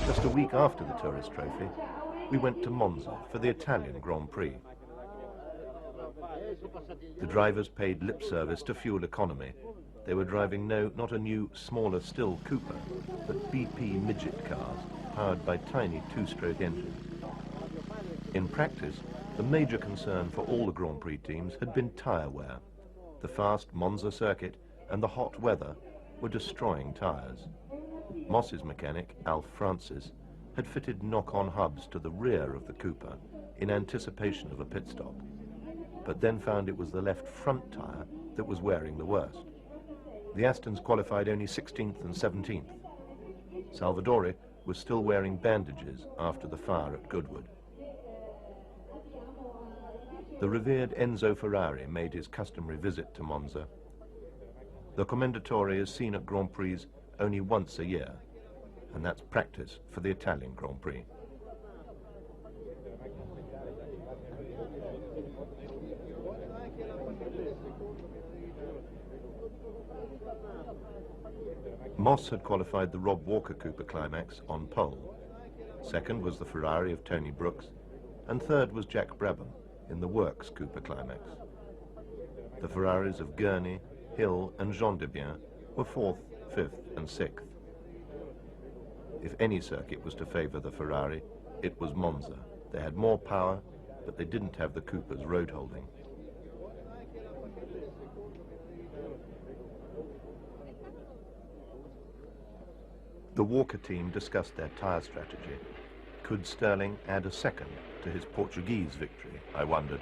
Just a week after the Tourist Trophy, we went to Monza for the Italian Grand-Pri. The drivers paid lip service to fuel economy. They were driving not a new, smaller still Cooper, but BP midget cars powered by tiny two-stroke engines. In practice, the major concern for all the Grand Prix teams had been tyre wear. The fast Monza circuit and the hot weather were destroying tyres. Moss's mechanic, Alf Francis, had fitted knock-on hubs to the rear of the Cooper in anticipation of a pit stop, but then found it was the left front tyre that was wearing the worst. The Astons qualified only 16th and 17th. Salvadori was still wearing bandages after the fire at Goodwood. The revered Enzo Ferrari made his customary visit to Monza. The Commendatore is seen at Grand Prix only once a year, and that's practice for the Italian Grand Prix. Moss had qualified the Rob Walker Cooper Climax on pole. Second was the Ferrari of Tony Brooks, and third was Jack Brabham in the Works Cooper Climax. The Ferraris of Gurney, Hill and Jean Debien were 4th, 5th and 6th. If any circuit was to favour the Ferrari, it was Monza. They had more power, but they didn't have the Cooper's road holding. The Walker team discussed their tyre strategy. Could Stirling add a second to his Portuguese victory, I wondered.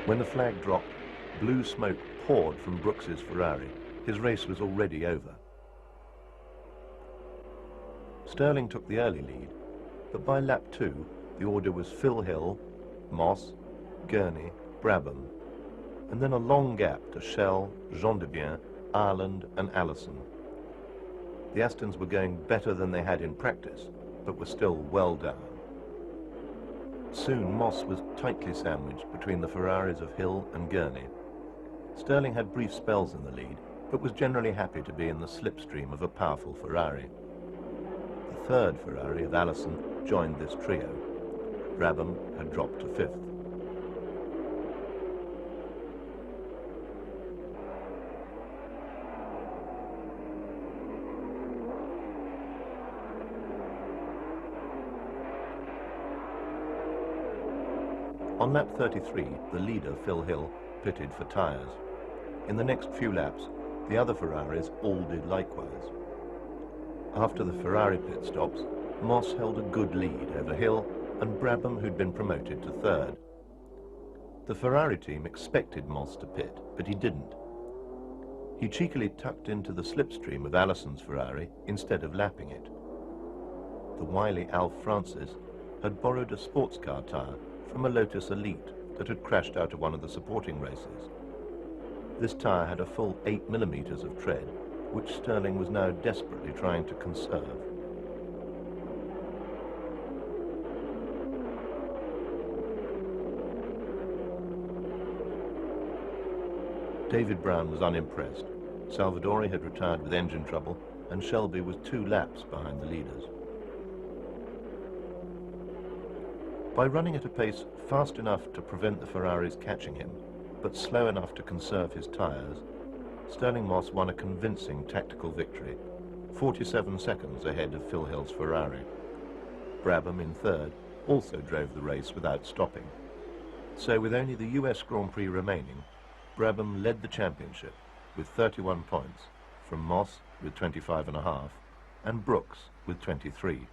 When the flag dropped, blue smoke poured from Brooks's Ferrari. His race was already over. Stirling took the early lead, but by lap 2, the order was Phil Hill, Moss, Gurney, Brabham, and then a long gap to Schell, Jean Debien, Ireland and Allison. The Astons were going better than they had in practice, but were still well down. Soon Moss was tightly sandwiched between the Ferraris of Hill and Gurney. Stirling had brief spells in the lead, but was generally happy to be in the slipstream of a powerful Ferrari. The third Ferrari of Allison joined this trio. Brabham had dropped to 5th. On lap 33, the leader, Phil Hill, pitted for tyres. In the next few laps, the other Ferraris all did likewise. After the Ferrari pit stops, Moss held a good lead over Hill and Brabham, who'd been promoted to 3rd. The Ferrari team expected Moss to pit, but he didn't. He cheekily tucked into the slipstream of Allison's Ferrari instead of lapping it. The wily Alf Francis had borrowed a sports car tyre from a Lotus Elite that had crashed out of one of the supporting races. This tyre had a full 8 millimeters of tread, which Stirling was now desperately trying to conserve. David Brown was unimpressed. Salvadori had retired with engine trouble, and Shelby was 2 laps behind the leaders. By running at a pace fast enough to prevent the Ferraris catching him, but slow enough to conserve his tyres, Stirling Moss won a convincing tactical victory, 47 seconds ahead of Phil Hill's Ferrari. Brabham, in 3rd, also drove the race without stopping. So with only the US Grand Prix remaining, Brabham led the championship with 31 points, from Moss with 25.5 and Brooks with 23.